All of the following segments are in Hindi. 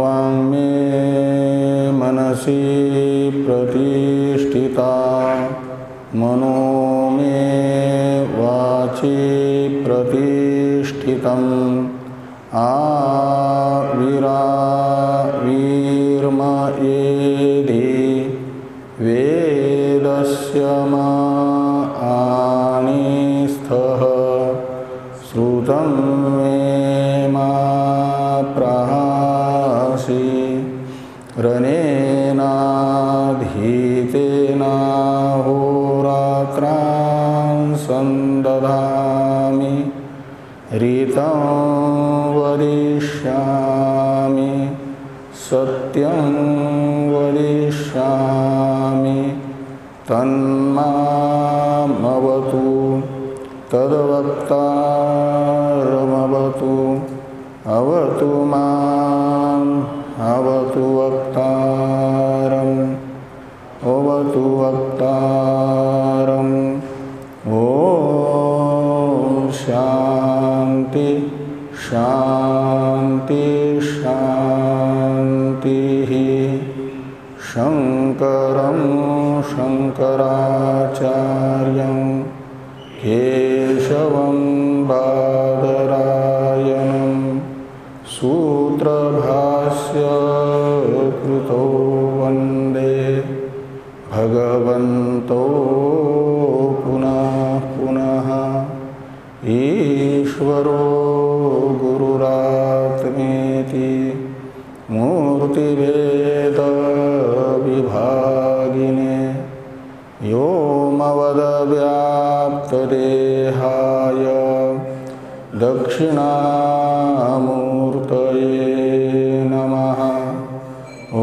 वाङ्मे मनसि प्रतिष्ठिता मनो मे वाचि प्रतिष्ठितम् आविराविर्मयेधि वेदस्य मानिस्थः श्रुतं मे मा प्रहासि रनेनाधीतेनाहोरात्रां सन्दधामि ऋतं वदिष्यामि सत्यं वदिष्यामि तन्मामवतु तद्वक्तारमवतु अवतु माम् अवतु वक्तारम् अवतु वक्तारम् ॐ शान्ति शान्ति शान्तिः। शङ्करं शङ्कराचार्यं केशवं बादरायणं सूत्रभाष्य कृतो वन्दे भगवन्तो पुनः पुनः। ईश्वरो गुरुरात्मेति मूर्तिभेदविभागिने व्योमवद्व्याप्तदेहाय दक्षिणामूर्तये नमः।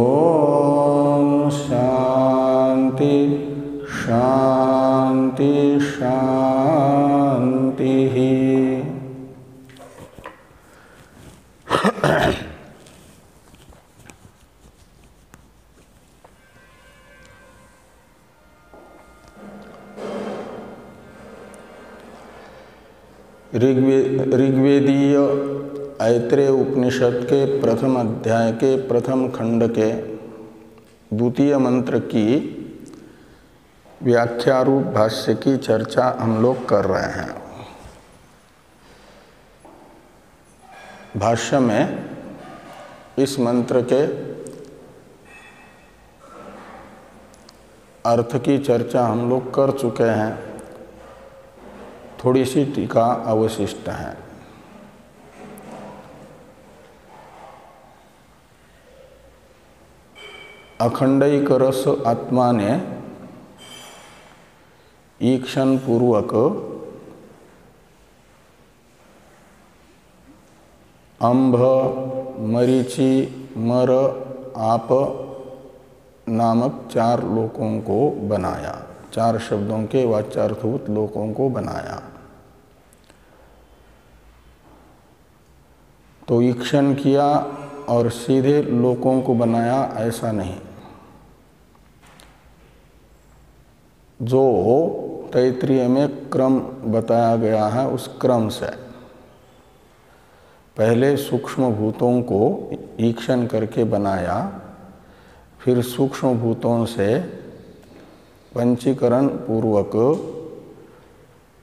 ॐ शान्ति शान्ति शान्तिः। ऋग्वेदीय ऐत्रेय उपनिषद के प्रथम अध्याय के प्रथम खंड के द्वितीय मंत्र की व्याख्या रूप भाष्य की चर्चा हम लोग कर रहे हैं। भाष्य में इस मंत्र के अर्थ की चर्चा हम लोग कर चुके हैं। थोड़ी सी टीका अवशिष्ट है। अखंडैक रस आत्मा ने ईक्षण पूर्वक अंभ मरीचि मर आप नामक चार लोकों को बनाया, चार शब्दों के वाच्यार्थभूत लोकों को बनाया। तो ईक्षण किया और सीधे लोकों को बनाया ऐसा नहीं। जो तैत्रीय में क्रम बताया गया है उस क्रम से पहले सूक्ष्म भूतों को ईक्षण करके बनाया, फिर सूक्ष्म भूतों से पंचीकरण पूर्वक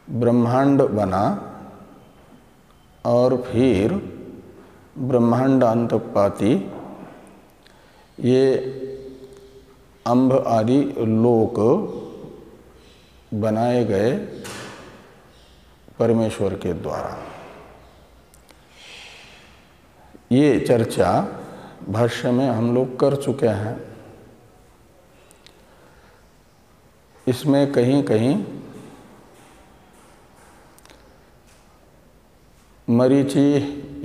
ब्रह्मांड बना और फिर ब्रह्मांड अंतपाती ये अंभ आदि लोक बनाए गए परमेश्वर के द्वारा। ये चर्चा भाष्य में हम लोग कर चुके हैं। इसमें कहीं कहीं मरीचि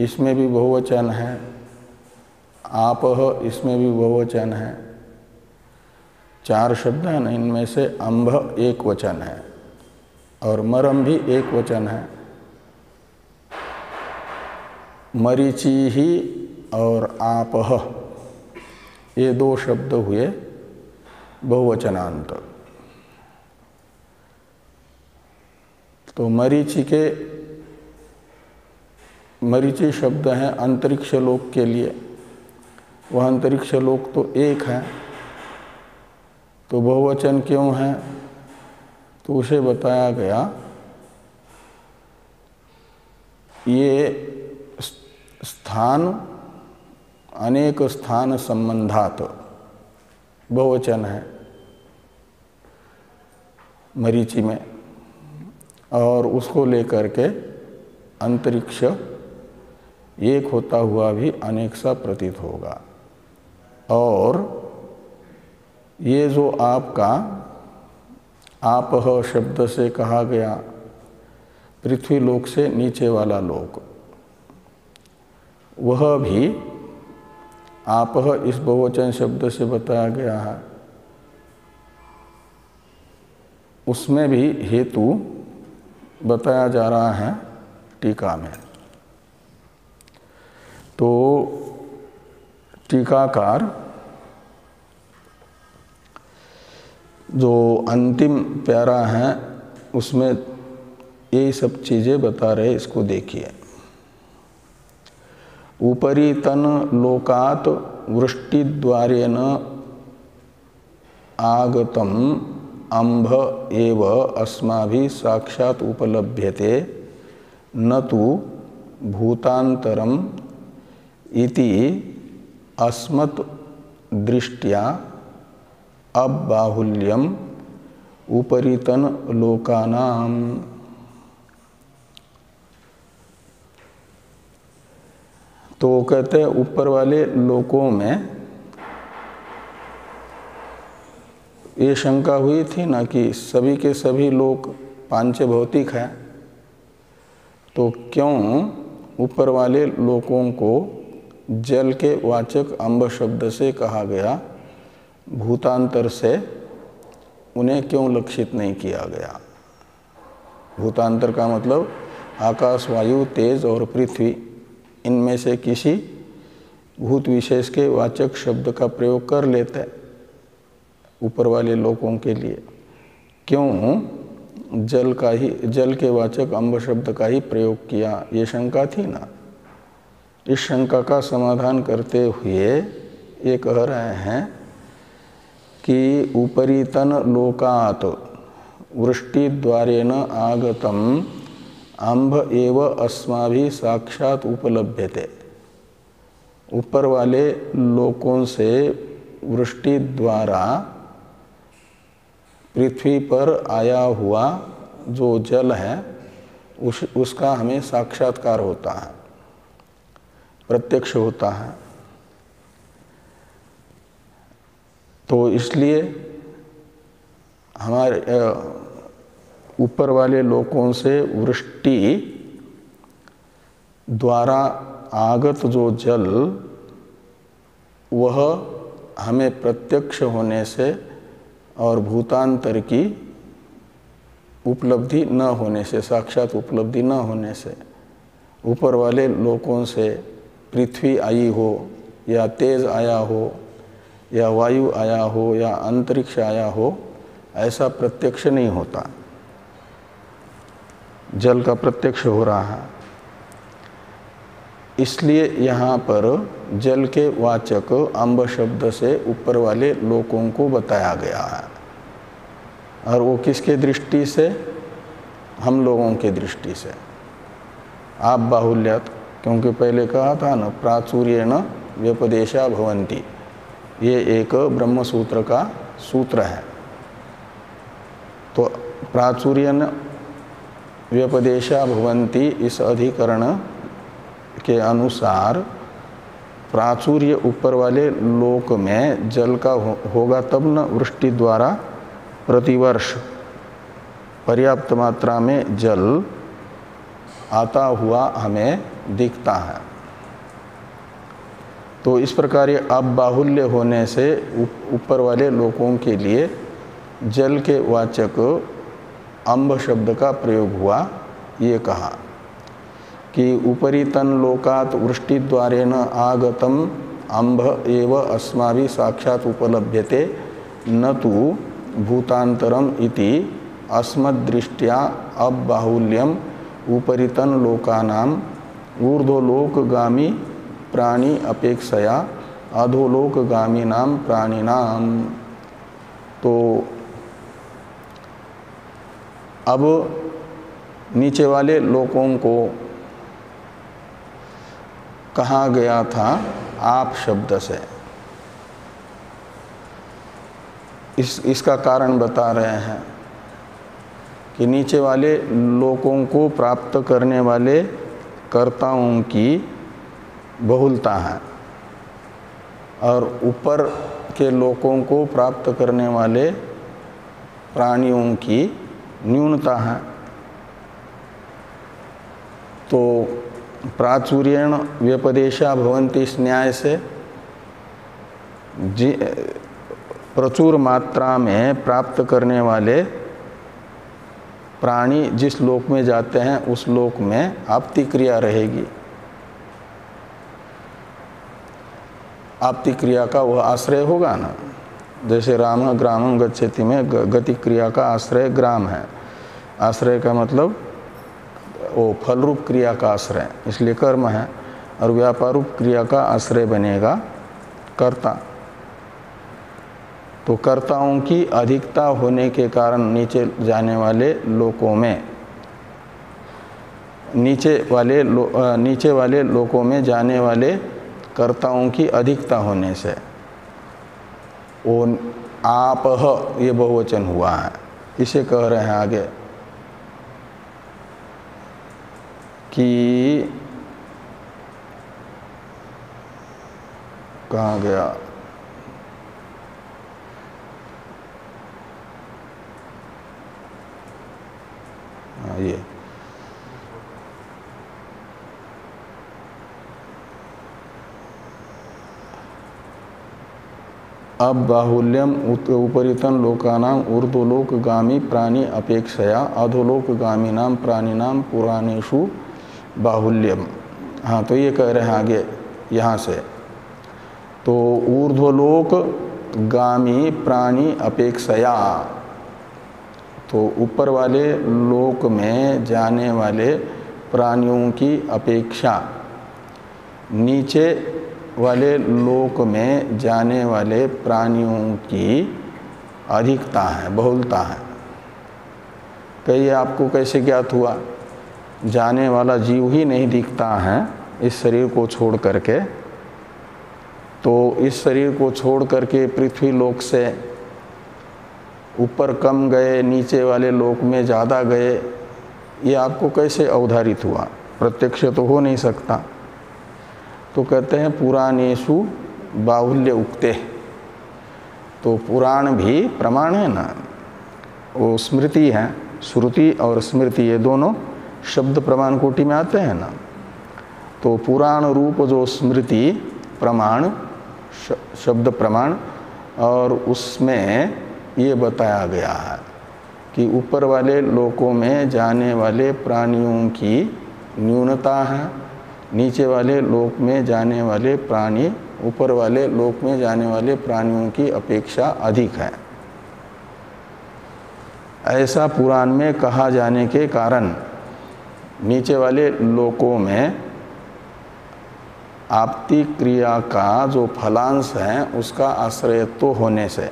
इसमें भी बहुवचन है, आपह इसमें भी बहुवचन है। चार शब्द हैं ना, इनमें से अंभ एक वचन है और मरम भी एक वचन है। मरीचि ही और आपह ये दो शब्द हुए बहुवचनांत। तो मरीचि शब्द है अंतरिक्ष लोक के लिए। वह अंतरिक्ष लोक तो एक है, तो बहुवचन क्यों है? तो उसे बताया गया ये स्थान अनेक स्थान संबंधात बहुवचन है मरीचि में, और उसको लेकर के अंतरिक्ष एक होता हुआ भी अनेक सा प्रतीत होगा। और ये जो आपका आपह शब्द से कहा गया पृथ्वी लोक से नीचे वाला लोक, वह भी आपह इस बहुवचन शब्द से बताया गया है। उसमें भी हेतु बताया जा रहा है टीका में। तो टीकाकार जो अंतिम प्यारा है उसमें यही सब चीज़ें बता रहे, इसको देखिए। ऊपरी तन लोकात वृष्टिद्वारेण आगतम अंभ एव अस्माभि साक्षात् उपलभ्यते न तो भूतांतरम इति अस्मत् दृष्ट्या अबाहुल्यम उपरितन लोकानाम। तो कहते हैं ऊपर वाले लोकों में ये शंका हुई थी ना कि सभी के सभी लोक पांच भौतिक हैं, तो क्यों ऊपर वाले लोकों को जल के वाचक अंब शब्द से कहा गया, भूतांतर से उन्हें क्यों लक्षित नहीं किया गया? भूतांतर का मतलब आकाश, वायु, तेज और पृथ्वी, इनमें से किसी भूत विशेष के वाचक शब्द का प्रयोग कर लेते ऊपर वाले लोकों के लिए, क्यों जल के वाचक अंब शब्द का ही प्रयोग किया? ये शंका थी ना। इस शंका का समाधान करते हुए ये कह रहे हैं कि उपरितन लोकात वृष्टि द्वारेण आगतम अंभ एव अस्माभि साक्षात् उपलभ्यते। ऊपर वाले लोकों से वृष्टि द्वारा पृथ्वी पर आया हुआ जो जल है उसका हमें साक्षात्कार होता है, प्रत्यक्ष होता है। तो इसलिए हमारे ऊपर वाले लोकों से वृष्टि द्वारा आगत जो जल, वह हमें प्रत्यक्ष होने से और भूतांतर की उपलब्धि न होने से, साक्षात उपलब्धि न होने से, ऊपर वाले लोकों से पृथ्वी आई हो या तेज आया हो या वायु आया हो या अंतरिक्ष आया हो, ऐसा प्रत्यक्ष नहीं होता। जल का प्रत्यक्ष हो रहा है। इसलिए यहाँ पर जल के वाचक अंब शब्द से ऊपर वाले लोकों को बताया गया है। और वो किसके दृष्टि से? हम लोगों के दृष्टि से। आप बाहुल्यात, क्योंकि पहले कहा था ना प्राचुर्येण व्यपदेशा भवन्ति, ये एक ब्रह्म सूत्र का सूत्र है। तो प्राचुर्येण व्यपदेशा भवन्ति इस अधिकरण के अनुसार प्राचुर्य ऊपर वाले लोक में जल का होगा तब न वृष्टि द्वारा प्रतिवर्ष पर्याप्त मात्रा में जल आता हुआ हमें दिखता है। तो इस प्रकार ये अबाहुल्य होने से ऊपर वाले लोकों के लिए जल के वाचक अंब शब्द का प्रयोग हुआ। ये कहा कि उपरी तन लोकात वृष्टि द्वारेण आगतम अम्भ एव अस्माभिः साक्षात् उपलभ्यते न तु भूतांतरम इति अस्मद्दृष्ट्या अबाहुल्यम उपरितन लोकानाम ऊर्ध्वलोकगामी प्राणी अपेक्षया अधोलोकगामी नाम प्राणिनाम। तो अब नीचे वाले लोकों को कहा गया था आप शब्द से। इसका कारण बता रहे हैं कि नीचे वाले लोकों को प्राप्त करने वाले कर्ताओं की बहुलता है और ऊपर के लोकों को प्राप्त करने वाले प्राणियों की न्यूनता है। तो प्राचुर्येण व्यपदेशा भवन्ति, इस न्याय से प्रचुर मात्रा में प्राप्त करने वाले प्राणी जिस लोक में जाते हैं उस लोक में आपत्ति क्रिया रहेगी। आपत्ति क्रिया का वह आश्रय होगा ना, जैसे राम ग्रामं गच्छति में गति क्रिया का आश्रय ग्राम है। आश्रय का मतलब वो फल रूप क्रिया का आश्रय, इसलिए कर्म है, और व्यापार रूप क्रिया का आश्रय बनेगा कर्ता। तो कर्ताओं की अधिकता होने के कारण नीचे जाने वाले लोकों में नीचे वाले लोकों में जाने वाले कर्ताओं की अधिकता होने से वो आपह ये बहुवचन हुआ है। इसे कह रहे हैं आगे कि कहाँ गया, ये अब बाहुल्यम उपरितन लोकानाम ऊर्ध्वलोकगामी प्राणी अपेक्षया अधोलोकगामीनाम प्राणिनाम पुराणेषु बाहुल्यम। हाँ, तो ये कह रहे हैं आगे यहाँ से, तो ऊर्ध्वलोकगामी प्राणी अपेक्षया, तो ऊपर वाले लोक में जाने वाले प्राणियों की अपेक्षा नीचे वाले लोक में जाने वाले प्राणियों की अधिकता है, बहुलता है। कहिए आपको कैसे ज्ञात हुआ? जाने वाला जीव ही नहीं दिखता है इस शरीर को छोड़ करके, तो इस शरीर को छोड़ करके पृथ्वी लोक से ऊपर कम गए, नीचे वाले लोक में ज़्यादा गए, ये आपको कैसे अवधारित हुआ? प्रत्यक्ष तो हो नहीं सकता। तो कहते हैं पुराणेषु बाहुल्य उक्ते, तो पुराण भी प्रमाण है ना, वो स्मृति है। श्रुति और स्मृति ये दोनों शब्द प्रमाण कोटि में आते हैं ना। तो पुराण रूप जो स्मृति प्रमाण शब्द प्रमाण, और उसमें ये बताया गया है कि ऊपर वाले लोकों में जाने वाले प्राणियों की न्यूनता है, नीचे वाले लोक में जाने वाले प्राणी ऊपर वाले लोक में जाने वाले प्राणियों की अपेक्षा अधिक है। ऐसा पुराण में कहा जाने के कारण नीचे वाले लोकों में आपत्ति क्रिया का जो फलांश है उसका आश्रयत्व होने से,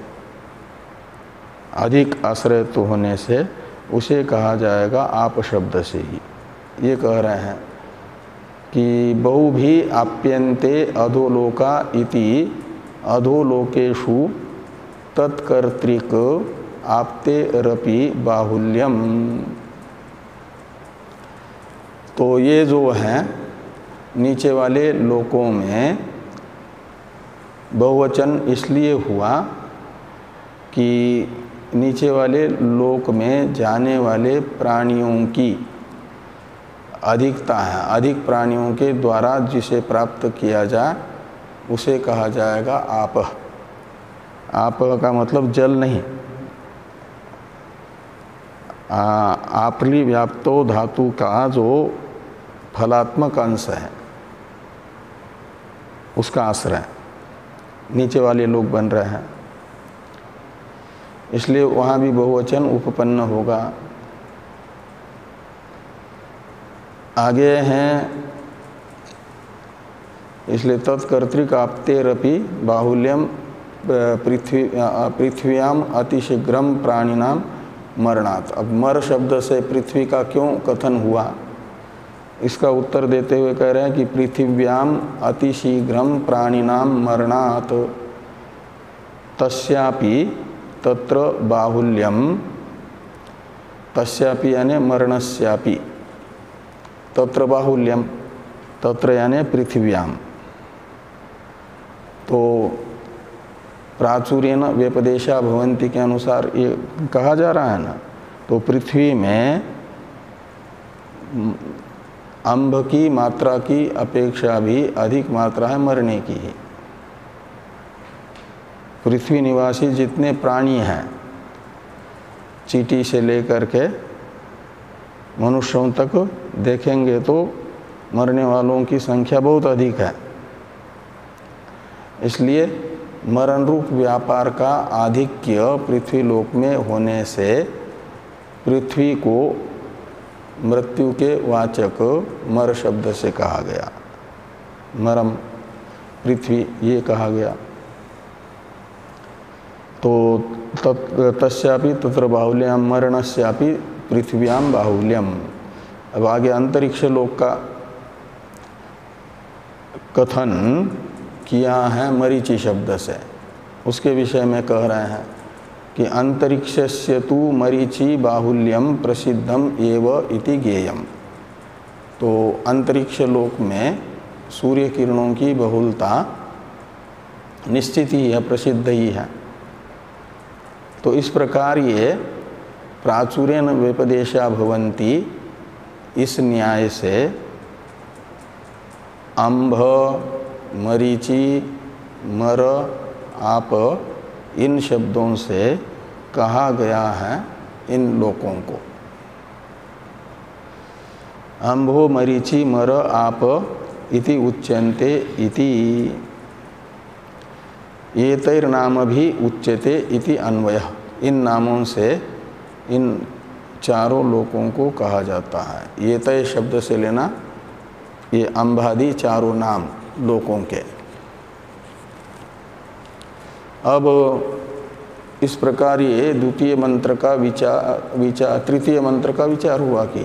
अधिक आश्रयत्व होने से उसे कहा जाएगा आप शब्द से ही। ये कह रहे हैं कि बहु भी आप्यन्ते अधोलोका इति अधोलोकेषु तत्कर्तृक आपते रपि बाहुल्यम। तो ये जो है नीचे वाले लोकों में बहुवचन इसलिए हुआ कि नीचे वाले लोक में जाने वाले प्राणियों की अधिकता है। अधिक प्राणियों के द्वारा जिसे प्राप्त किया जाए उसे कहा जाएगा आपह। आपह का मतलब जल नहीं, आपली व्याप्तो धातु का जो फलात्मक अंश है उसका आश्रय। नीचे वाले लोग बन रहे हैं, इसलिए वहाँ भी बहुवचन उपपन्न होगा। आगे हैं, इसलिए तत्कर्तृक आप्तेरपि बाहुल्यम पृथ्व्याम अतिशीघ्रम प्राणिनाम मरणात्। अब मर शब्द से पृथ्वी का क्यों कथन हुआ, इसका उत्तर देते हुए कह रहे हैं कि पृथिव्याम अतिशीघ्रम प्राणिनाम मरणात् तस्यापि तत्र बाहुल्यम, तस्यापि यानी मरणस्यापि, तत्र बाहुल्यम, तत्र यानी पृथिव्याम। तो प्राचुर्येन व्यपदेशा भवन्ति के अनुसार ये कहा जा रहा है ना, तो पृथ्वी में अम्भ की मात्रा की अपेक्षा भी अधिक मात्रा है मरने की ही। पृथ्वी निवासी जितने प्राणी हैं, चींटी से लेकर के मनुष्यों तक देखेंगे तो मरने वालों की संख्या बहुत अधिक है। इसलिए मरण रूप व्यापार का आधिक्य पृथ्वी लोक में होने से पृथ्वी को मृत्यु के वाचक मर शब्द से कहा गया, मरम पृथ्वी ये कहा गया। तो तस्यापि तत्र बाहुल्यम मरणस्यापि पृथ्व्याम बाहुल्यम। अब आगे अंतरिक्ष लोक का कथन किया है मरीचि शब्द से, उसके विषय में कह रहे हैं कि अंतरिक्षस्य तु मरीचि बाहुल्यम प्रसिद्धम एव इति ज्ञेयम। तो अंतरिक्ष लोक में सूर्य किरणों की बहुलता निश्चित ही है, प्रसिद्ध ही है। तो इस प्रकार ये प्राचुर्येन व्यपदेशा भवन्ति, इस न्याय से अम्भ, मरीचि, मर, आप इन शब्दों से कहा गया है इन लोकों को। अम्भो मरीचि मर आप इति उच्यन्ते इति एतैर्नाम भी उच्यते इति अन्वयः। इन नामों से इन चारों लोकों को कहा जाता है। एतय शब्द से लेना ये अम्भादि चारों नाम लोकों के। अब इस प्रकार ये द्वितीय मंत्र का विचार तृतीय मंत्र का विचार हुआ कि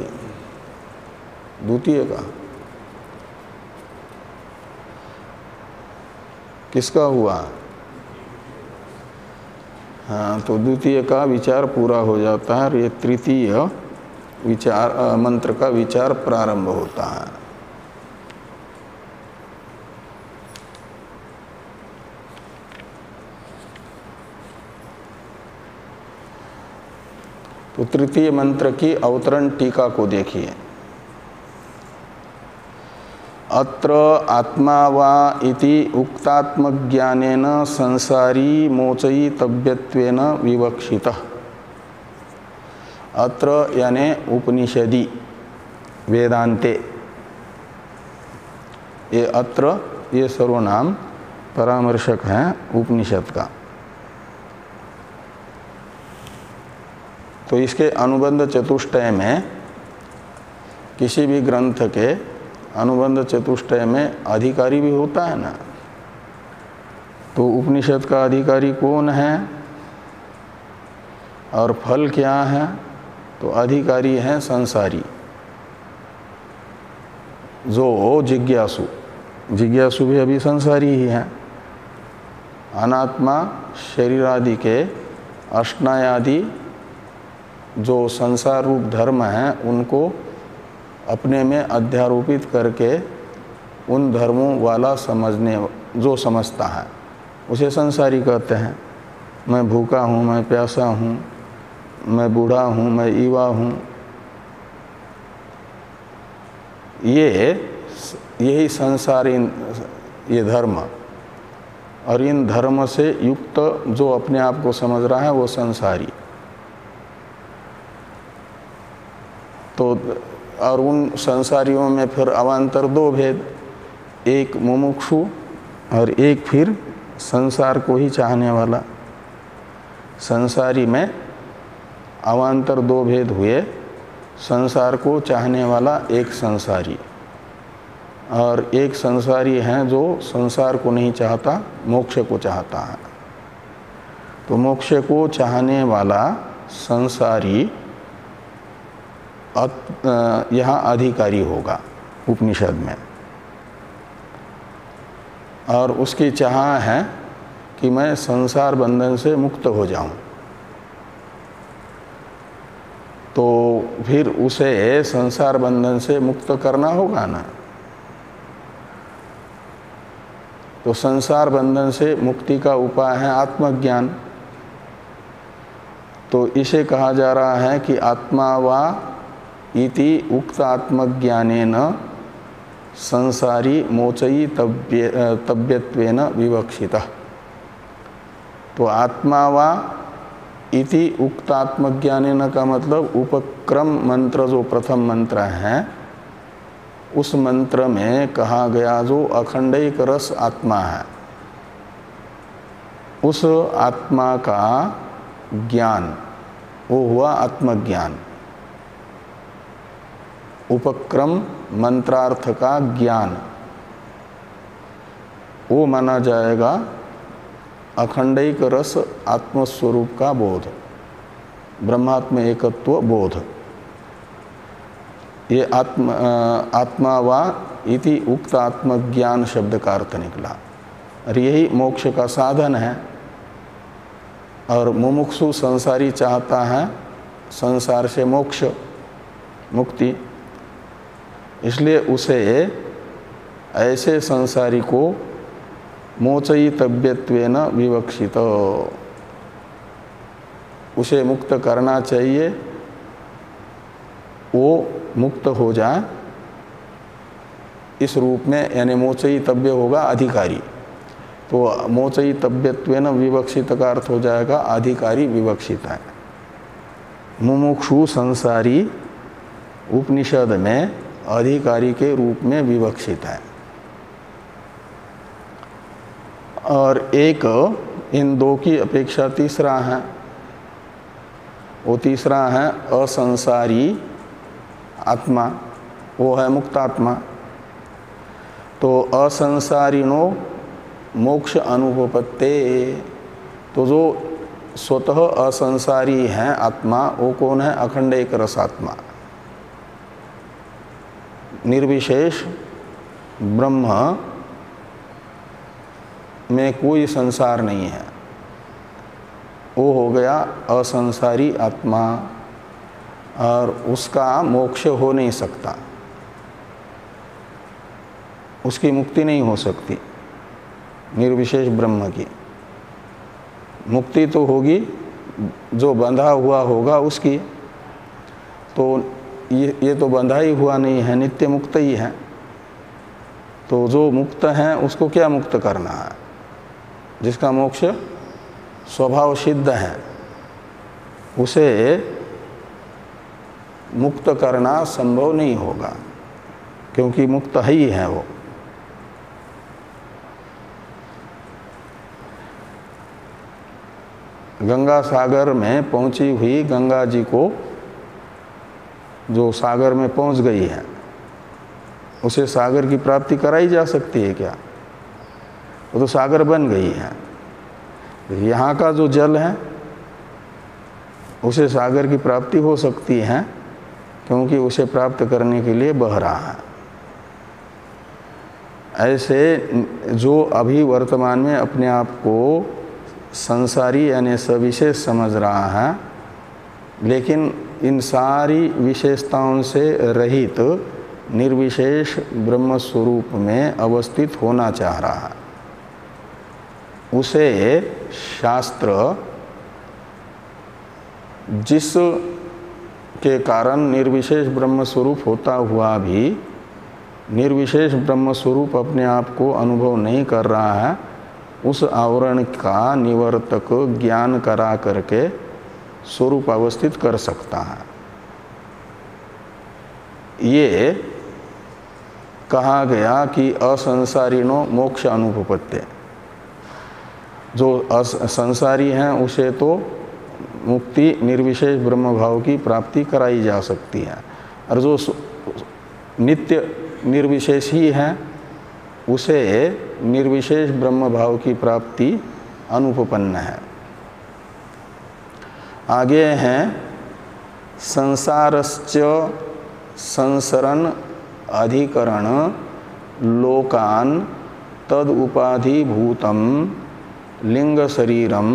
द्वितीय का किसका हुआ? हाँ, तो द्वितीय का विचार पूरा हो जाता है और ये तृतीय विचार मंत्र का विचार प्रारंभ होता है। तो तृतीय मंत्र की अवतरण टीका को देखिए। अत्र आत्मा वा इति उक्तात्मज्ञानेन संसारी मोचयितव्यत्वेन विवक्षितः। अत्र यानी उपनिषदि वेदांते, ये अत्र ये सर्वनाम परामर्शक हैं उपनिषद का। तो इसके अनुबंध चतुष्टय में, किसी भी ग्रंथ के अनुबंध चतुष्टय में अधिकारी भी होता है ना। तो उपनिषद का अधिकारी कौन है और फल क्या है? तो अधिकारी हैं संसारी, जो जिज्ञासु। जिज्ञासु भी अभी संसारी ही हैं। अनात्मा शरीर आदि के अष्टायादि जो संसार रूप धर्म हैं उनको अपने में अध्यारोपित करके उन धर्मों वाला समझने, जो समझता है उसे संसारी कहते हैं। मैं भूखा हूँ, मैं प्यासा हूँ, मैं बूढ़ा हूँ, मैं युवा हूँ, यही संसार, ये धर्म, और इन धर्म से युक्त जो अपने आप को समझ रहा है वो संसारी। तो और उन संसारियों में फिर अवान्तर दो भेद, एक मुमुक्षु और एक फिर संसार को ही चाहने वाला। संसारी में अवान्तर दो भेद हुए, संसार को चाहने वाला एक संसारी, और एक संसारी है जो संसार को नहीं चाहता, मोक्ष को चाहता है। तो मोक्ष को चाहने वाला संसारी यहाँ अधिकारी होगा उपनिषद में, और उसकी चाह है कि मैं संसार बंधन से मुक्त हो जाऊं। तो फिर उसे संसार बंधन से मुक्त करना होगा ना। तो संसार बंधन से मुक्ति का उपाय है आत्मज्ञान। तो इसे कहा जा रहा है कि आत्मा वा इति उक्त आत्मज्ञानेन संसारी मोचयी तव्यत्वेन विवक्षितः। तो आत्मा वा इति उक्त आत्मज्ञानेन का मतलब उपक्रम मंत्र जो प्रथम मंत्र है, उस मंत्र में कहा गया जो अखंडैक रस आत्मा है, उस आत्मा का ज्ञान वो हुआ आत्मज्ञान। उपक्रम मंत्रार्थ का ज्ञान वो माना जाएगा अखंडैक रस आत्मस्वरूप का बोध, ब्रह्मात्म एकत्व बोध। ये आत्मा वा इति उक्त आत्मज्ञान शब्द का अर्थ निकला, और यही मोक्ष का साधन है। और मुमुक्षु संसारी चाहता है संसार से मोक्ष, मुक्ति, इसलिए उसे ऐसे संसारी को मोचयितव्यत्वेन विवक्षित, उसे मुक्त करना चाहिए, वो मुक्त हो जाए इस रूप में, यानी मोचयितव्य होगा अधिकारी। तो मोचयितव्यत्वेन विवक्षित का अर्थ हो जाएगा अधिकारी विवक्षित है। मुमुक्षु संसारी उपनिषद में अधिकारी के रूप में विवक्षित है। और एक इन दो की अपेक्षा तीसरा है, वो तीसरा है असंसारी आत्मा, वो है मुक्तात्मा। तो असंसारिनो मोक्ष अनुपपत्ते, तो जो स्वतः असंसारी है आत्मा, वो कौन है? अखंडैक रस आत्मा, निर्विशेष ब्रह्म में कोई संसार नहीं है, वो हो गया असंसारी आत्मा, और उसका मोक्ष हो नहीं सकता, उसकी मुक्ति नहीं हो सकती। निर्विशेष ब्रह्म की मुक्ति तो होगी जो बंधा हुआ होगा उसकी, तो ये तो बंधा ही हुआ नहीं है, नित्य मुक्त ही है। तो जो मुक्त है उसको क्या मुक्त करना है? जिसका मोक्ष स्वभाव सिद्ध है, उसे मुक्त करना संभव नहीं होगा, क्योंकि मुक्त ही है वो। गंगा सागर में पहुंची हुई गंगा जी को, जो सागर में पहुंच गई है, उसे सागर की प्राप्ति कराई जा सकती है क्या? वो तो सागर बन गई है। यहाँ का जो जल है उसे सागर की प्राप्ति हो सकती है, क्योंकि उसे प्राप्त करने के लिए बह रहा है। ऐसे जो अभी वर्तमान में अपने आप को संसारी यानी सविशेष समझ रहा है, लेकिन इन सारी विशेषताओं से रहित निर्विशेष ब्रह्म स्वरूप में अवस्थित होना चाह रहा है, उसे शास्त्र जिस के कारण निर्विशेष ब्रह्म स्वरूप होता हुआ भी निर्विशेष ब्रह्म स्वरूप अपने आप को अनुभव नहीं कर रहा है, उस आवरण का निवर्तक ज्ञान करा करके स्वरूप अवस्थित कर सकता है। ये कहा गया कि असंसारिणो मोक्ष अनुपपत्ते, जो संसारी हैं उसे तो मुक्ति निर्विशेष ब्रह्म भाव की प्राप्ति कराई जा सकती है, और जो नित्य निर्विशेष ही है उसे निर्विशेष ब्रह्म भाव की प्राप्ति अनुपपन्न है। आगे हैं संसारश्च संसरण अधिकरण लोकान तद उपाधिभूतम लिंग शरीरम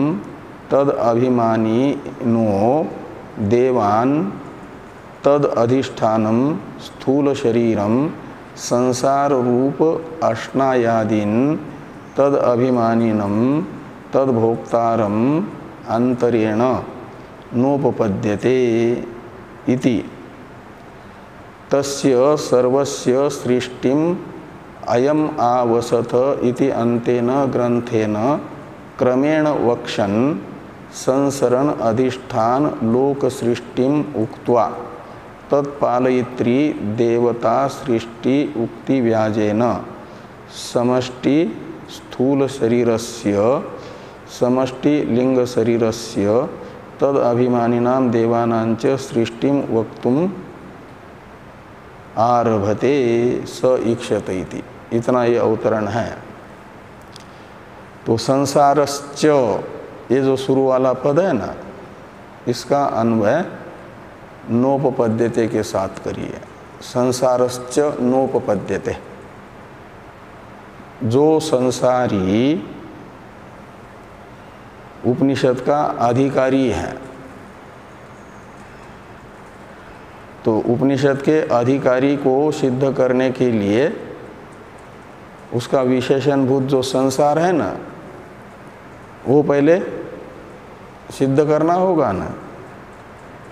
तद अभिमानी नो देवान तद अधिष्ठानम स्थूल शरीरम संसार रूप अश्नायादीन तद अभिमानिनम तद भोक्तारम अंतरेण नोपपद्यते इति तस्य सर्वस्य सृष्टिम अयम आवसत इति अंतेन ग्रंथेन क्रमेण वक्षन् संसरण अधिष्ठान लोक सृष्टिम उक्त्वा तत्पालयित्री देवता सृष्टि उक्ति व्याजेन समष्टि स्थूल शरीरस्य समष्टि लिंग शरीरस्य तद अभिमानिनां देवानांच सृष्टिम वक्तुम आरभते स ईक्षत इति। इतना ये अवतरण है। तो संसारश्च, ये जो शुरू वाला पद है ना, इसका अन्वय नोपपद्यते के साथ करिए। संसारश्च नोपपद्यते, जो संसारी उपनिषद का अधिकारी है, तो उपनिषद के अधिकारी को सिद्ध करने के लिए उसका विशेषणभूत जो संसार है ना, वो पहले सिद्ध करना होगा ना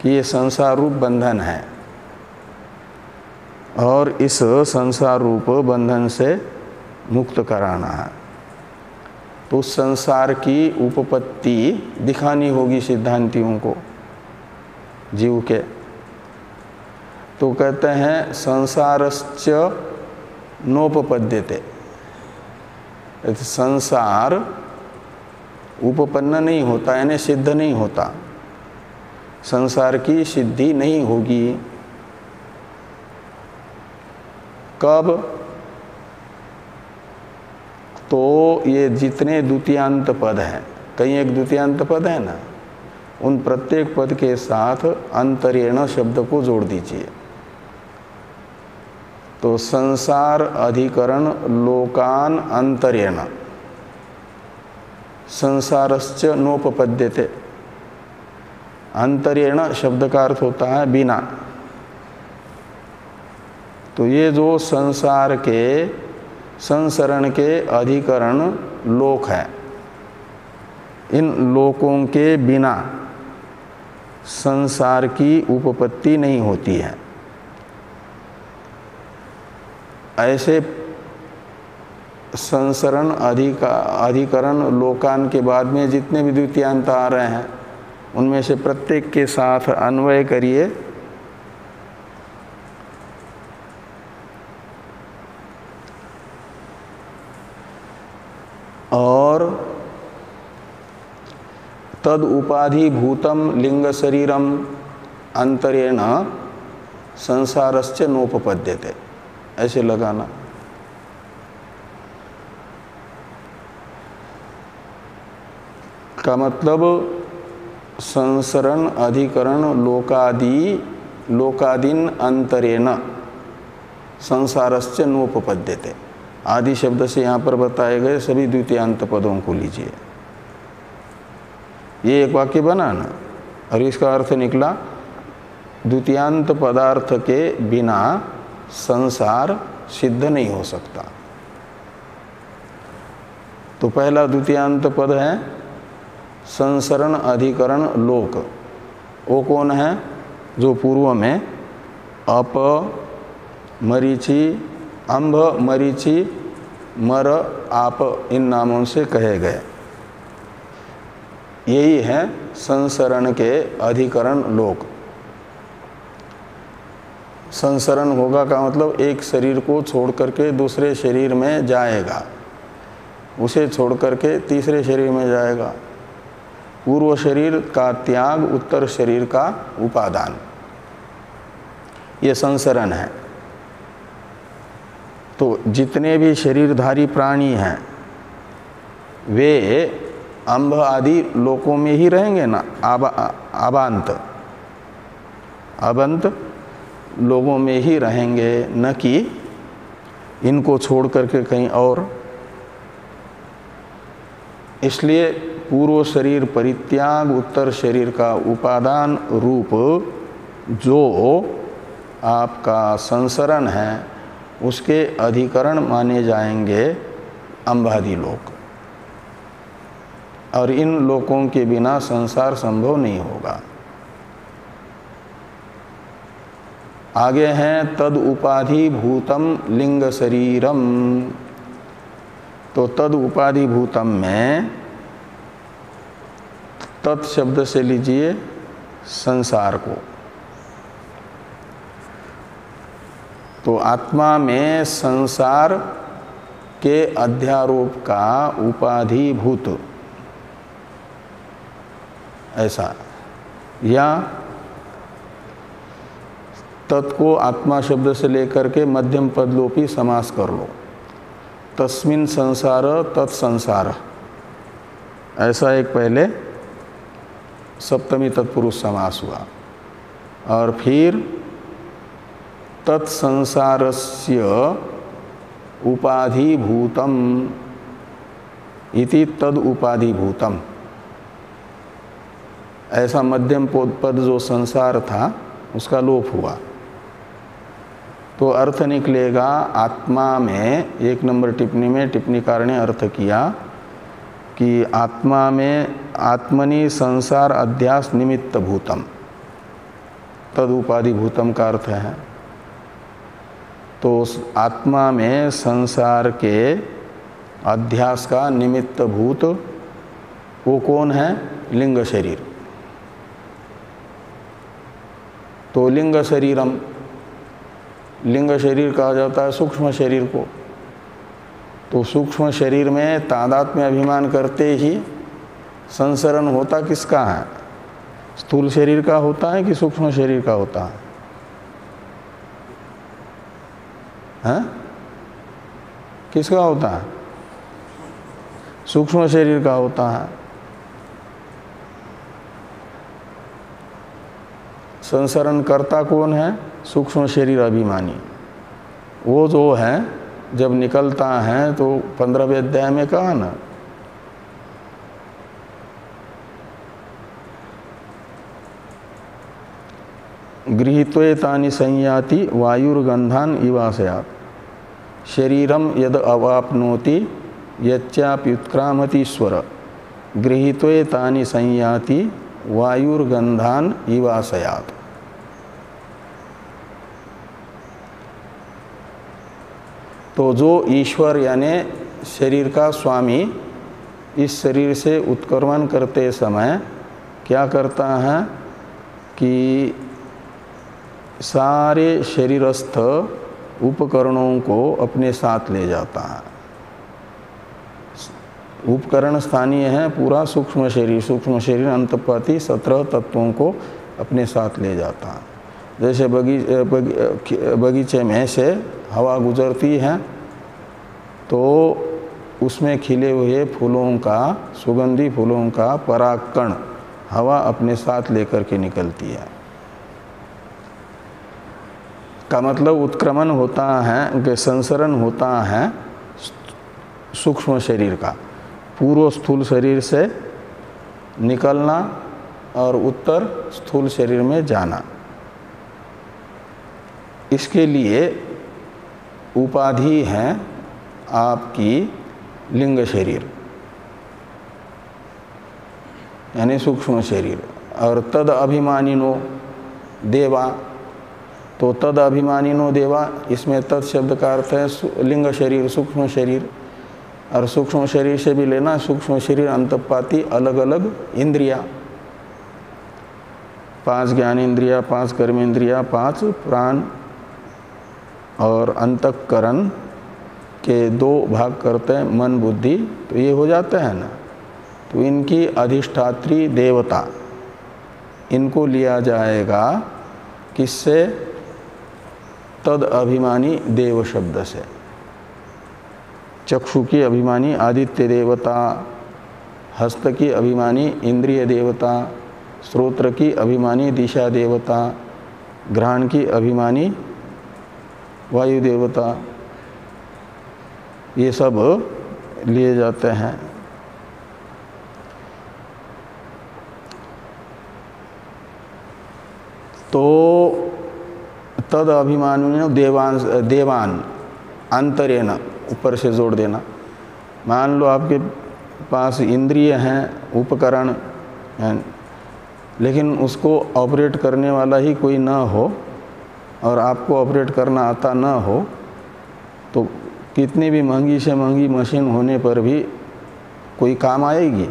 कि ये संसार रूप बंधन है, और इस संसार रूप बंधन से मुक्त कराना है। तो संसार की उपपत्ति दिखानी होगी सिद्धांतियों को, जीव के। तो कहते हैं संसारश्च नोपपद्यते, संसार उपपन्न नहीं होता, यानी सिद्ध नहीं होता, संसार की सिद्धि नहीं होगी। कब? तो ये जितने द्वितीयांत पद हैं, कई एक द्वितीयांत पद है ना, उन प्रत्येक पद के साथ अंतरेण शब्द को जोड़ दीजिए। तो संसार अधिकरण लोकान अंतरेण, संसारश्च नोपपद्यते, अंतरेण शब्द का अर्थ होता है बिना। तो ये जो संसार के संसरण के अधिकरण लोक है, इन लोकों के बिना संसार की उपपत्ति नहीं होती है। ऐसे संसरण अधिकरण लोकान के बाद में जितने भी द्वितीयांत आ रहे हैं, उनमें से प्रत्येक के साथ अन्वय करिए। और तद उपाधि भूतम लिंग शरीरम अंतरेण संसारश्च नोपपद्यते, ऐसे लगाना। का मतलब संसरण अधिकरण लोकादीन अंतरेण संसारश्च नोपपद्यते। आदि शब्द से यहाँ पर बताए गए सभी द्वितीयांत पदों को लीजिए। ये एक वाक्य बना ना, और इसका अर्थ निकला द्वितीयांत पदार्थ के बिना संसार सिद्ध नहीं हो सकता। तो पहला द्वितीयांत पद है संसरण अधिकरण लोक। वो कौन है? जो पूर्व में अप, मरीचि, अंभ, मरीचि, मर, आप इन नामों से कहे गए। यही है संसरण के अधिकरण लोक। संसरण होगा का मतलब एक शरीर को छोड़ करके दूसरे शरीर में जाएगा, उसे छोड़ करके तीसरे शरीर में जाएगा। पूर्व शरीर का त्याग, उत्तर शरीर का उपादान, ये संसरण है। तो जितने भी शरीरधारी प्राणी हैं वे अंब आदि लोकों में ही रहेंगे ना, अबंत लोगों में ही रहेंगे, न कि इनको छोड़ करके कहीं और। इसलिए पूर्व शरीर परित्याग, उत्तर शरीर का उपादान रूप जो आपका संसरण है उसके अधिकरण माने जाएंगे अंबादि लोक, और इन लोकों के बिना संसार संभव नहीं होगा। आगे हैं तद उपाधि भूतम लिंग शरीरम। तो तद उपाधि भूतम में तत् शब्द से लीजिए संसार को। तो आत्मा में संसार के अध्यारोप का उपाधिभूत ऐसा, या तत्को आत्मा शब्द से लेकर के मध्यम पदलोपी समास कर लो। तस्मिन् संसार तत्संसार, ऐसा एक पहले सप्तमी तत्पुरुष समास हुआ, और फिर तत्संसारस्य उपाधिभूतम इति तद उपाधिभूतम, ऐसा मध्यम पद जो संसार था उसका लोप हुआ। तो अर्थ निकलेगा आत्मा में, एक नंबर टिप्पणी में टिप्पणीकार ने अर्थ किया कि आत्मा में आत्मनि संसार अध्यास निमित्त भूतम, तद उपाधि भूतम का अर्थ है। तो आत्मा में संसार के अध्यास का निमित्त भूत वो कौन है? लिंग शरीर। तो लिंग शरीरम, लिंग शरीर कहा जाता है सूक्ष्म शरीर को। तो सूक्ष्म शरीर में तादात्म्य अभिमान करते ही संसरण होता किसका है? स्थूल शरीर का होता है कि सूक्ष्म शरीर का होता है? हैं? किसका होता है? सूक्ष्म शरीर का होता है। संसरण करता कौन है? सूक्ष्म शरीर अभिमानी। वो जो है जब निकलता है तो 15वें अध्याय में कहा ना, गृहीत्वेतानि संयाति वायुर्गंधान इवासयात् शरीरम यद अवाप्नोति यच्चाप्युत्क्रामतीश्वर गृहीत्वेतानि संयाति वायुर्गंधान इवासयात्। तो जो ईश्वर यानी शरीर का स्वामी इस शरीर से उत्क्रमण करते समय क्या करता है कि सारे शरीरस्थ उपकरणों को अपने साथ ले जाता है। उपकरण स्थानीय है पूरा सूक्ष्म शरीर, सूक्ष्म शरीर अंतपाती 17 तत्वों को अपने साथ ले जाता है। जैसे बगीचे में से हवा गुजरती है तो उसमें खिले हुए फूलों का, सुगंधी फूलों का परागकण हवा अपने साथ लेकर के निकलती है। का मतलब उत्क्रमण होता है, संसरण होता है सूक्ष्म शरीर का, पूर्व स्थूल शरीर से निकलना और उत्तर स्थूल शरीर में जाना। इसके लिए उपाधि है आपकी लिंग शरीर यानी सूक्ष्म शरीर, और तद अभिमानिनो देवा। तो तद अभिमानिनो देवा, इसमें तद शब्द का अर्थ है लिंग शरीर, सूक्ष्म शरीर। और सूक्ष्म शरीर से भी लेना, सूक्ष्म शरीर अंतपाती अलग अलग इंद्रिया, 5 ज्ञान इंद्रिया, 5 कर्म इंद्रिया, 5 प्राण और अंतःकरण के दो भाग करते हैं, मन बुद्धि, तो ये हो जाते हैं ना। तो इनकी अधिष्ठात्री देवता, इनको लिया जाएगा किससे? तद अभिमानी देव शब्द से। चक्षु की अभिमानी आदित्य देवता, हस्त की अभिमानी इंद्रिय देवता, श्रोत्र की अभिमानी दिशा देवता, घ्राण की अभिमानी वायु देवता, ये सब लिए जाते हैं। तो तद अभिमानी देवान अंतरेण, ऊपर से जोड़ देना। मान लो आपके पास इंद्रिय हैं, उपकरण हैं, लेकिन उसको ऑपरेट करने वाला ही कोई ना हो और आपको ऑपरेट करना आता ना हो, तो कितनी भी महंगी से महंगी मशीन होने पर भी कोई काम आएगी?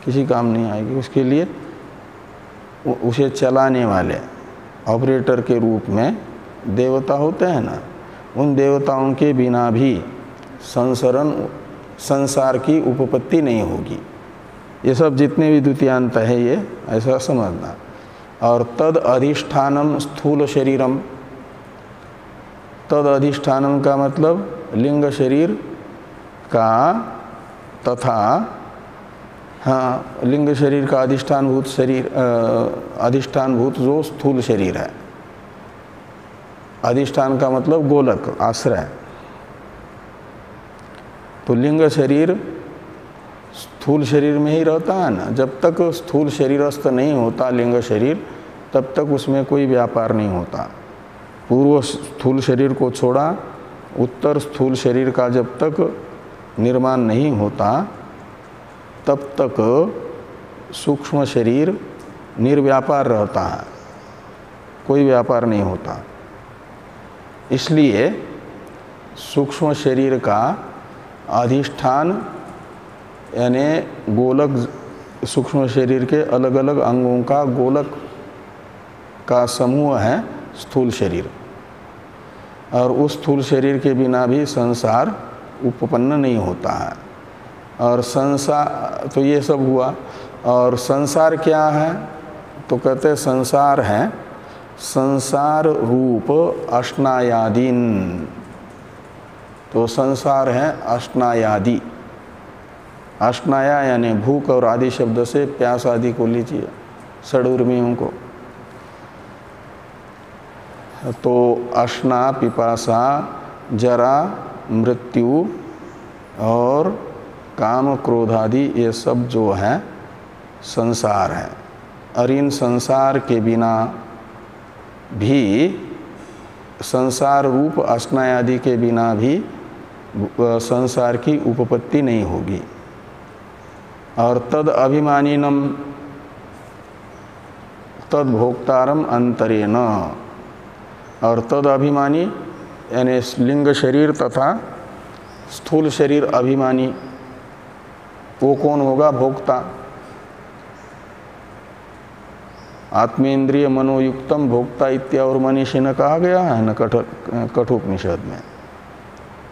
किसी काम नहीं आएगी। उसके लिए उसे चलाने वाले ऑपरेटर के रूप में देवता होते हैं ना, उन देवताओं के बिना भी संसार की उपपत्ति नहीं होगी। ये सब जितने भी द्वितीयांत है ये ऐसा समझना। और तद अधिष्ठानम स्थूल शरीरम, तद अधिष्ठानम का मतलब लिंग शरीर का तथा लिंग शरीर का अधिष्ठानभूत शरीर, अधिष्ठानभूत जो स्थूल शरीर है। अधिष्ठान का मतलब गोलक, आश्रय। तो लिंग शरीर स्थूल शरीर में ही रहता है ना। जब तक स्थूल शरीरस्थ नहीं होता लिंग शरीर, तब तक उसमें कोई व्यापार नहीं होता। पूर्व स्थूल शरीर को छोड़ा, उत्तर स्थूल शरीर का जब तक निर्माण नहीं होता, तब तक सूक्ष्म शरीर निर्व्यापार रहता है, कोई व्यापार नहीं होता। इसलिए सूक्ष्म शरीर का अधिष्ठान यानी गोलक, सूक्ष्म शरीर के अलग अलग अंगों का गोलक का समूह है स्थूल शरीर। और उस स्थूल शरीर के बिना भी संसार उपपन्न नहीं होता है। और संसार, तो ये सब हुआ। और संसार क्या है? तो कहते हैं संसार है संसार रूप अष्टायादीन। तो संसार है अष्टायादि। अष्टाया यानी भूख और आदि शब्द से प्यास आदि को लीजिए, षड्उर्मियों को। तो अश्ना, पिपासा, जरा, मृत्यु और काम क्रोध आदि ये सब जो है संसार है। और इन संसार के बिना भी, संसार रूप अष्टायादि के बिना भी संसार की उपपत्ति नहीं होगी। और तद अभिमानिनम तद भोक्तारम अंतरेण, और तद अभिमानी यानी लिंग शरीर तथा स्थूल शरीर अभिमानी, वो कौन होगा? भोक्ता। आत्मेंद्रिय मनोयुक्तम भोक्ता इत्यावर मनीषी ने कहा गया है न कठोपनिषद में।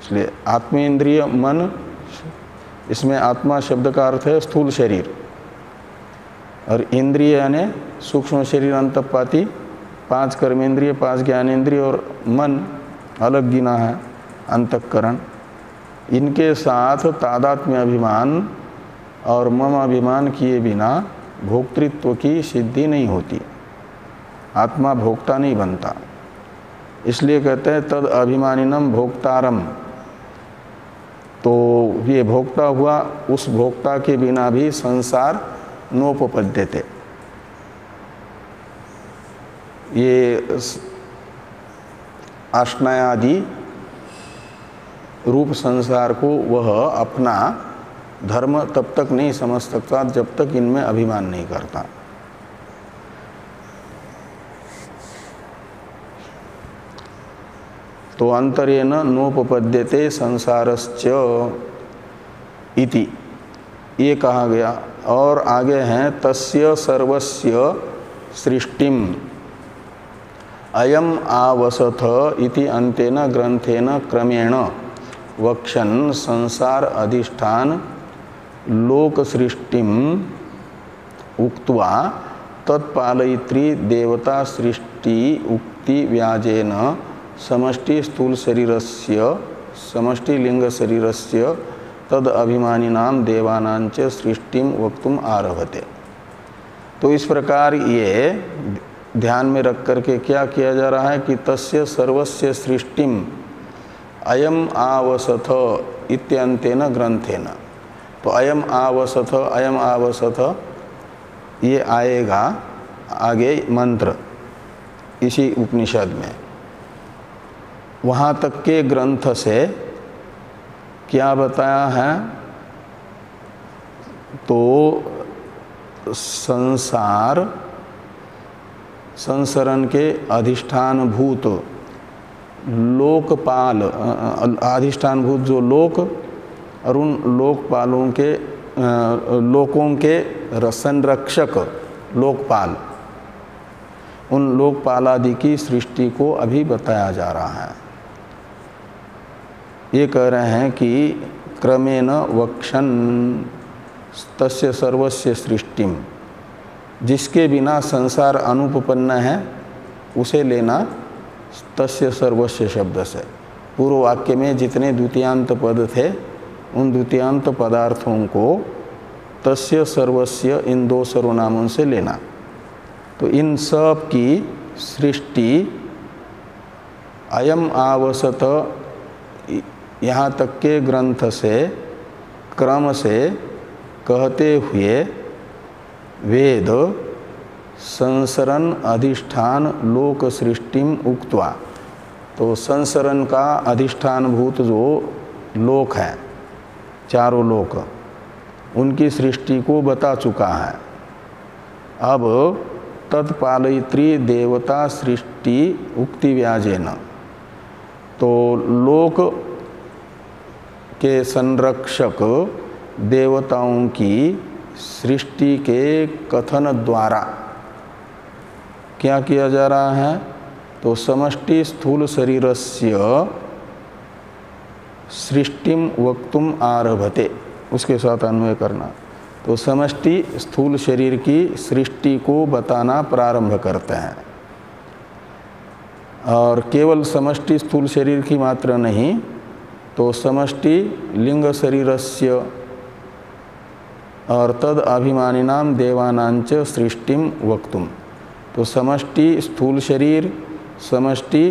इसलिए आत्मेंद्रिय मन, इसमें आत्मा शब्द का अर्थ है स्थूल शरीर, और इंद्रिय यानी सूक्ष्म शरीर अंतःपाती, 5 कर्मेंद्रिय, 5 ज्ञानेंद्रिय और मन अलग गिना है अंतःकरण। इनके साथ तादात्म्य अभिमान और मम अभिमान किए बिना भोक्तृत्व की सिद्धि नहीं होती, आत्मा भोक्ता नहीं बनता। इसलिए कहते हैं तद अभिमानिनम भोक्तारम। तो ये भोक्ता हुआ, उस भोक्ता के बिना भी संसार नोपपद्यते। ये अष्टायादि रूप संसार को वह अपना धर्म तब तक नहीं समझ सकता जब तक इनमें अभिमान नहीं करता। तो अंतरेण नोपपद्यते संसारश्च इति ये कहा गया। और आगे हैं तस्य सर्वस्य सृष्टिम अयम आवसथ इति अंतेन ग्रंथेन क्रमेण वक्षन् संसार अधिष्ठान लोक सृष्टिम उक्त्वा तत्पालयित्री देवता सृष्टि उक्ति व्याजेन समष्टि स्थूल शरीरस्य समष्टि लिंग शरीरस्य तद अभिमानिनां देवानांच सृष्टिम वक्तुम आरभते। तो इस प्रकार ये ध्यान में रख करके क्या किया जा रहा है कि तस्य सर्वस्य सृष्टिम अयम आवसथ इत्यंतेन ग्रंथेन। तो अयम आवसथ ये आएगा आगे मंत्र इसी उपनिषद में। वहाँ तक के ग्रंथ से क्या बताया है, तो संसरण के अधिष्ठान भूत लोकपाल, अधिष्ठान भूत जो लोक और उन लोकपालों के लोकों के संरक्षक लोकपाल, उन लोकपालादि की सृष्टि को अभी बताया जा रहा है। ये कह रहे हैं कि क्रमेण वक्षन् तस्य सर्वस्य सृष्टिम, जिसके बिना संसार अनुपपन्न है उसे लेना तस्य सर्वस्य शब्द से। पूर्व वाक्य में जितने द्वितीयांत पद थे उन द्वितीयांत पदार्थों को तस्य सर्वस्य इन दो सर्वनामों से लेना। तो इन सब की सृष्टि अयम आवसत यहाँ तक के ग्रंथ से क्रम से कहते हुए वेद संसरण अधिष्ठान लोक सृष्टिम उक्त्वा, तो संसरण का अधिष्ठान भूत जो लोक है, चारों लोक, उनकी सृष्टि को बता चुका है। अब तत्पालयित्री देवता सृष्टि उक्ति व्याजेन, तो लोक के संरक्षक देवताओं की सृष्टि के कथन द्वारा क्या किया जा रहा है, तो समष्टि स्थूल शरीरस्य सृष्टिम वक्तुम आरभते, उसके साथ अन्वय करना। तो समष्टि स्थूल शरीर की सृष्टि को बताना प्रारंभ करते हैं। और केवल समष्टि स्थूल शरीर की मात्र नहीं, तो समष्टि लिंग शरीरस्य और तद अभिमानिनाम देवानांच सृष्टिम वक्तुम। तो समष्टि स्थूल शरीर, समष्टि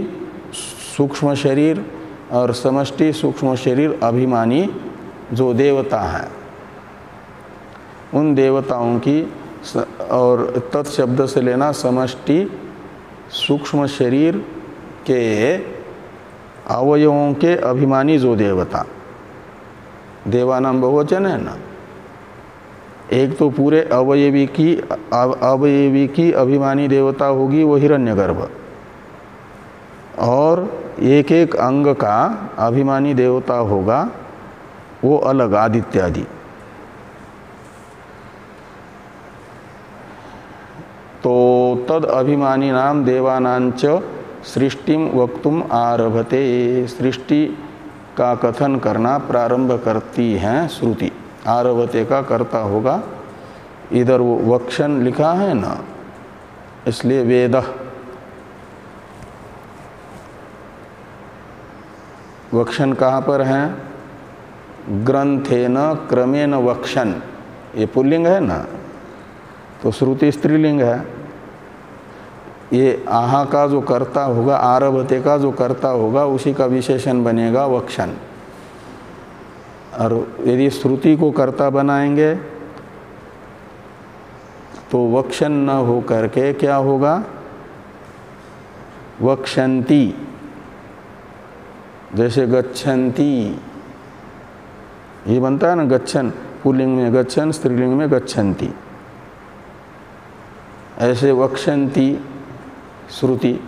सूक्ष्म शरीर और समष्टि सूक्ष्म शरीर अभिमानी जो देवता हैं, उन देवताओं की, और तत्शब्द से लेना समष्टि सूक्ष्म शरीर के अवयवों के अभिमानी जो देवता, देवानाम बहुवचन है ना, एक तो पूरे अवयवी की अभिमानी देवता होगी वो हिरण्यगर्भ, और एक एक अंग का अभिमानी देवता होगा वो अलग आदित्यादि। तो तद अभिमानी नाम देवानांच सृष्टिम वक्तुम आरभते, सृष्टि का कथन करना प्रारंभ करती हैं श्रुति। आरभते का कर्ता होगा, इधर वो वक्षण लिखा है ना, इसलिए वेद। वक्षण कहाँ पर है, ग्रंथेन क्रमेण वक्षण, ये पुल्लिंग है ना, तो श्रुति स्त्रीलिंग है। ये आहा का जो कर्ता होगा, आरभते का जो कर्ता होगा, उसी का विशेषण बनेगा वक्षण। और यदि श्रुति को कर्ता बनाएंगे तो वक्षण न हो करके क्या होगा, वक्षन्ति, जैसे गच्छन्ति ये बनता है ना, गच्छन पुल्लिंग में गच्छन, स्त्रीलिंग में गच्छन्ति, ऐसे वक्षन्ति श्रुति।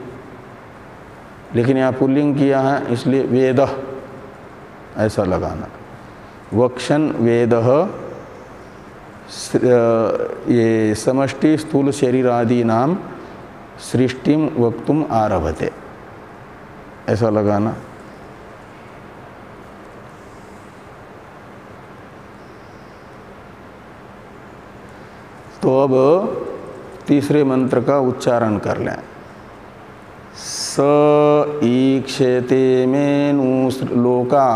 लेकिन यहाँ पुल्लिंग किया है इसलिए वेद ऐसा लगाना। वक्षण वेदः ये समष्टि स्थूल शरीर आदि नाम सृष्टिम वक्तुम आरभते, ऐसा लगाना। अब तीसरे मंत्र का उच्चारण कर लें। स ईक्षते मेनु लोका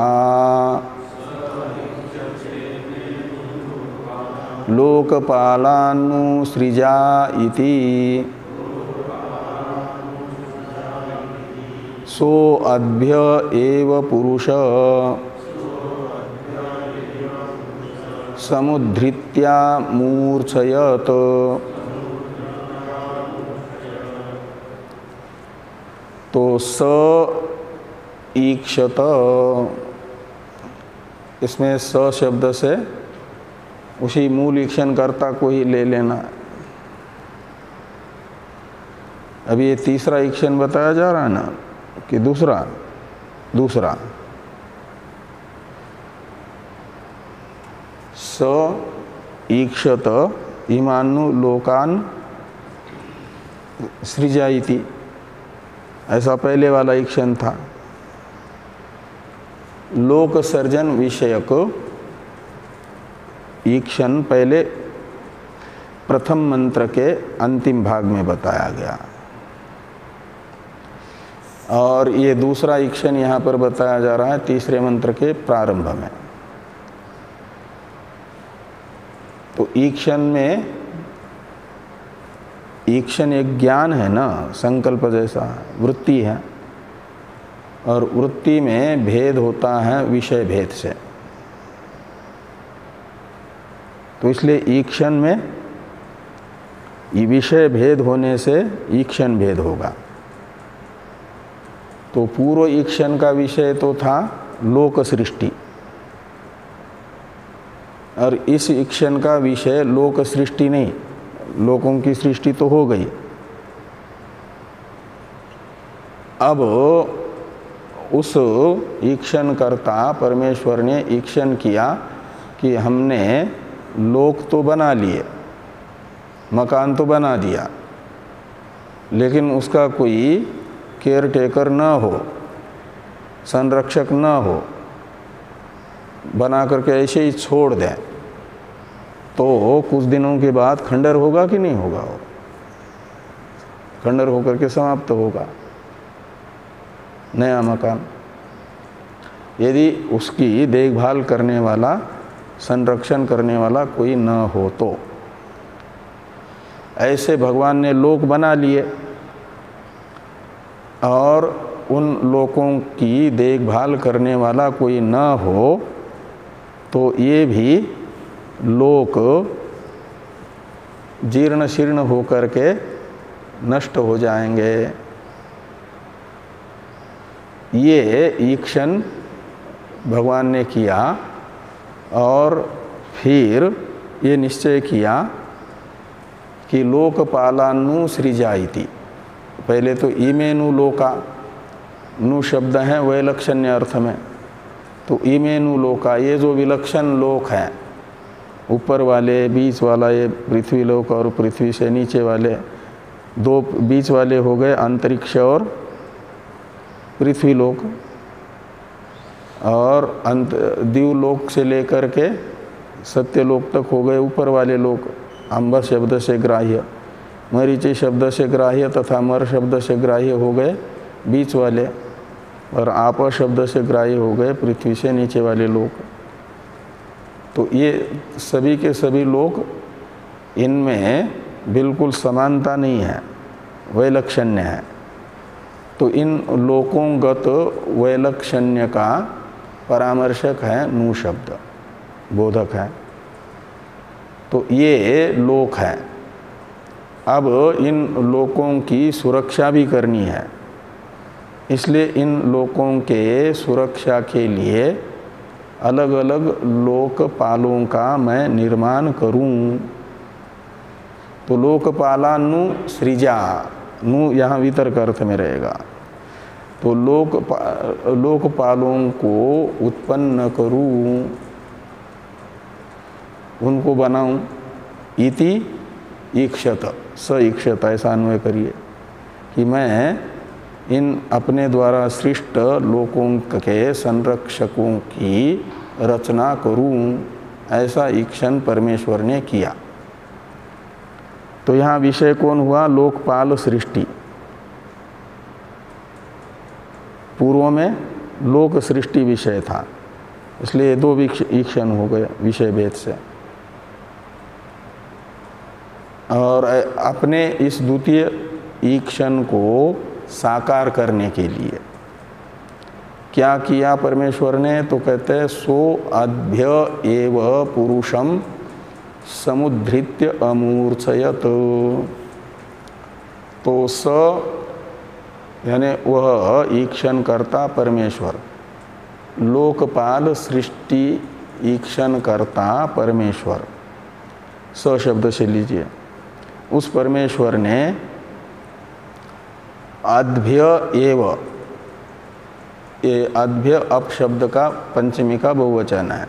लोकपालान्नु सृजा इति सो अद्भ्य एव पुरुष समुद्धृत्या मूर्छयत। तो स ईक्षत, इसमें स शब्द से उसी मूल ईक्षण कर्ता को ही ले लेना। अभी ये तीसरा ईक्षण बताया जा रहा है ना कि दूसरा स ईक्षत इमानु लोकान सृजाइति, ऐसा पहले वाला ईक्षण था। लोक सर्जन विषयक ईक्षण पहले प्रथम मंत्र के अंतिम भाग में बताया गया, और ये दूसरा ईक्षण यहाँ पर बताया जा रहा है तीसरे मंत्र के प्रारंभ में। तो ईक्षण में, ईक्षण एक ज्ञान है ना, संकल्प जैसा वृत्ति है, और वृत्ति में भेद होता है विषय भेद से। तो इसलिए ईक्षण में विषय भेद होने से ईक्षण भेद होगा। तो पूर्व ईक्षण का विषय तो था लोक सृष्टि, और इस ईक्षण का विषय लोक सृष्टि नहीं, लोकों की सृष्टि तो हो गई। अब उस ईक्षण कर्ता परमेश्वर ने ईक्षण किया कि हमने लोक तो बना लिए, मकान तो बना दिया, लेकिन उसका कोई केयर टेकर न हो, संरक्षक न हो, बना करके ऐसे ही छोड़ दें, तो कुछ दिनों के बाद खंडर होगा कि नहीं होगा? वो खंडर होकर के समाप्त होगा नया मकान। यदि उसकी देखभाल करने वाला, संरक्षण करने वाला कोई न हो तो। ऐसे भगवान ने लोक बना लिए, और उन लोकों की देखभाल करने वाला कोई न हो तो ये भी लोक जीर्ण शीर्ण होकर के नष्ट हो जाएंगे। ये ईक्षण भगवान ने किया, और फिर ये निश्चय किया कि लोकपालान्नु सृजाइति। पहले तो इमेनु लोका, नु शब्द है वैलक्षण्य अर्थ में, तो इमेनु लोका, ये जो विलक्षण लोक हैं, ऊपर वाले, बीच वाला ये पृथ्वी लोक, और पृथ्वी से नीचे वाले दो बीच वाले हो गए अंतरिक्ष और पृथ्वी लोक, और दिवलोक से लेकर के सत्यलोक तक हो गए ऊपर वाले लोक। अम्ब शब्द से ग्राह्य, मरीचि शब्द से ग्राह्य तथा मर शब्द से ग्राह्य हो गए बीच वाले, और आप शब्द से ग्राह्य हो गए पृथ्वी से नीचे वाले लोक। तो ये सभी के सभी लोक, इनमें बिल्कुल समानता नहीं है, वैलक्षण्य है। तो इन लोकोंगत वैलक्षण्य का परामर्शक है नु शब्द, बोधक है। तो ये लोक है। अब इन लोकों की सुरक्षा भी करनी है, इसलिए इन लोकों के सुरक्षा के लिए अलग अलग लोकपालों का मैं निर्माण करूं। तो लोकपालान्नु सृजा, नु यहाँ वितर्क अर्थ में रहेगा। तो लोकपालों को उत्पन्न करूं, उनको बनाऊं। इति ईक्षत, स ईक्षत, ऐसा अन्वय करिए कि मैं इन अपने द्वारा सृष्ट लोकों के संरक्षकों की रचना करूं, ऐसा ईक्षण परमेश्वर ने किया। तो यहाँ विषय कौन हुआ? लोकपाल सृष्टि। पूर्व में लोक सृष्टि विषय था, इसलिए दो ईक्षण हो गए विषय भेद से। और अपने इस द्वितीय ईक्षण को साकार करने के लिए क्या किया परमेश्वर ने? तो कहते हैं सो अभ्य एव पुरुषम समुद्धृत्य अमूर्छयत। तो स यानी वह ईक्षण करता परमेश्वर, लोकपाल सृष्टि ईक्षण करता परमेश्वर, स शब्द से लीजिए, उस परमेश्वर ने अद्भ्य एव, ये अद्भ्य अप शब्द का पंचमी का बहुवचन है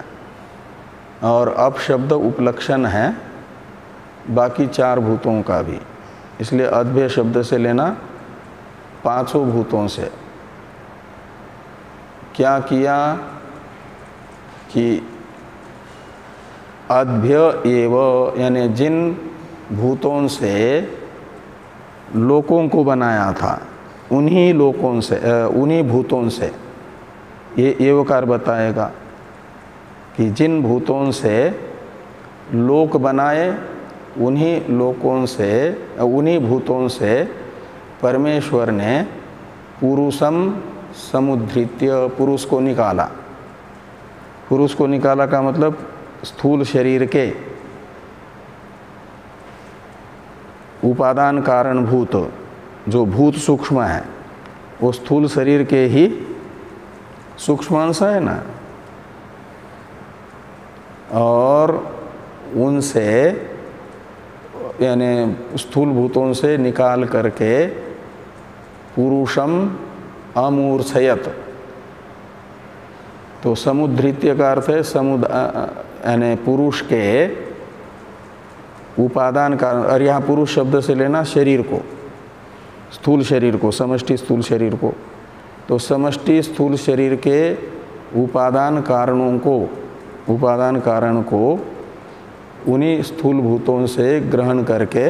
और अप शब्द उपलक्षण है बाकी चार भूतों का भी, इसलिए अद्भ्य शब्द से लेना पांचों भूतों से। क्या किया कि अद्भ्य एव यानी जिन भूतों से लोकों को बनाया था, उन्हीं लोकों से, उन्हीं भूतों से, ये एवकार बताएगा कि जिन भूतों से लोक बनाए, उन्हीं लोकों से, उन्हीं भूतों से परमेश्वर ने पुरुषम समुद्धृत्य, पुरुष को निकाला। पुरुष को निकाला का मतलब स्थूल शरीर के उपादान कारणभूत जो भूत सूक्ष्म है, वो स्थूल शरीर के ही सूक्ष्म अंश है ना, और उनसे यानी स्थूल भूतों से निकाल करके पुरुषम अमूर्छयत। तो समुद्धृत्य का अर्थ है यानी पुरुष के उपादान कारण, और यहाँ पुरुष शब्द से लेना शरीर को, स्थूल शरीर को, समष्टि स्थूल शरीर को। तो समष्टि स्थूल शरीर के उपादान कारणों को, उपादान कारण को उन्हीं स्थूल भूतों से ग्रहण करके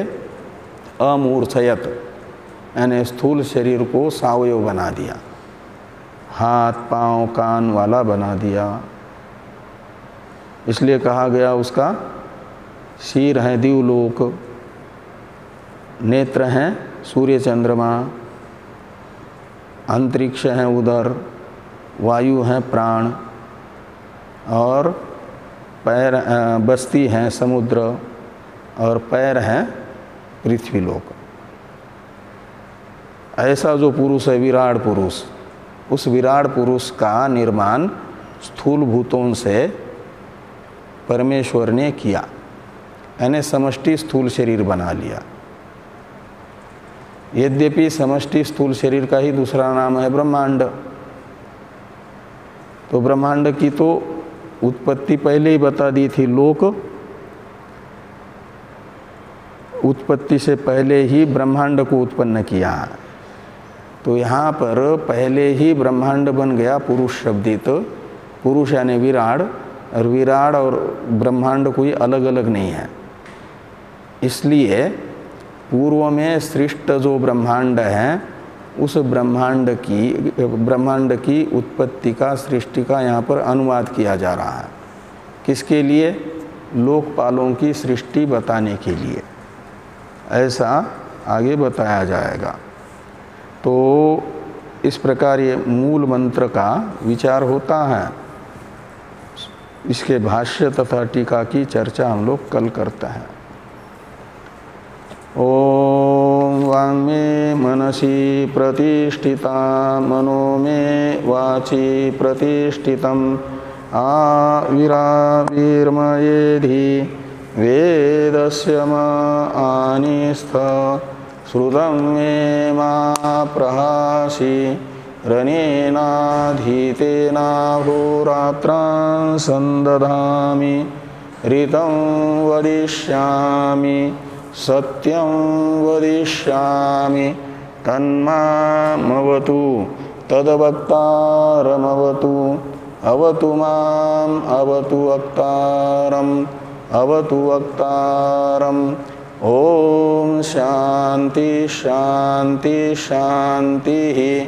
अमूर्छयत यानी स्थूल शरीर को सावयव बना दिया, हाथ पांव कान वाला बना दिया। इसलिए कहा गया उसका शीर है दिवलोक, नेत्र हैं सूर्य चंद्रमा, अंतरिक्ष हैं उदर, वायु हैं प्राण, और पैर बस्ती हैं समुद्र, और पैर हैं पृथ्वीलोक। ऐसा जो पुरुष है विराट पुरुष, उस विराट पुरुष का निर्माण स्थूल भूतों से परमेश्वर ने किया, यानी समष्टि स्थूल शरीर बना लिया। यद्यपि समष्टि स्थूल शरीर का ही दूसरा नाम है ब्रह्मांड। तो ब्रह्मांड की तो उत्पत्ति पहले ही बता दी थी, लोक उत्पत्ति से पहले ही ब्रह्मांड को उत्पन्न किया। तो यहाँ पर पहले ही ब्रह्मांड बन गया पुरुष शब्दित, पुरुष यानी विराट, और विराट और ब्रह्मांड कोई अलग अलग नहीं है। इसलिए पूर्व में सृष्ट जो ब्रह्मांड है, उस ब्रह्मांड की उत्पत्ति का, सृष्टि का यहाँ पर अनुवाद किया जा रहा है। किसके लिए? लोकपालों की सृष्टि बताने के लिए। ऐसा आगे बताया जाएगा। तो इस प्रकार ये मूल मंत्र का विचार होता है। इसके भाष्य तथा टीका की चर्चा हम लोग कल करते हैं। ओम वांग में मनसी प्रतिष्ठिता मनो में वाची प्रतिष्ठितम आविराविर्मयेधि वेदस्य मानिस्थ श्रुतं मे मा प्रहासि रनेनाधीतेनाहोरात्रां संदधामि ऋतं वदिष्यामि सत्यं वदिष्यामि तन्मामवतु तद्वक्तारमवतु अवतु माम् अवतु वक्तारम् अवतु वक्तारम् ओम शांति शांति शांति।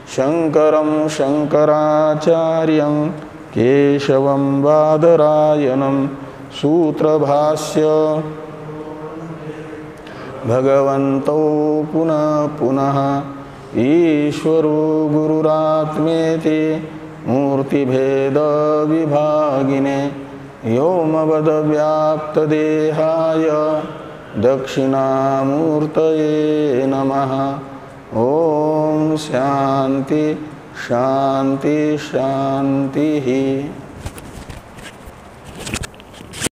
शंकरं शंकराचार्यं केशवं बादरायणं सूत्रभाष्य भगवन्तौ पुनः पुनः ईश्वरो गुरुरात्मेति मूर्तिभेद विभागिने व्योमवद्व्याप्तदेहाय दक्षिणामूर्तये नमः। ओम शांति शांति शांति।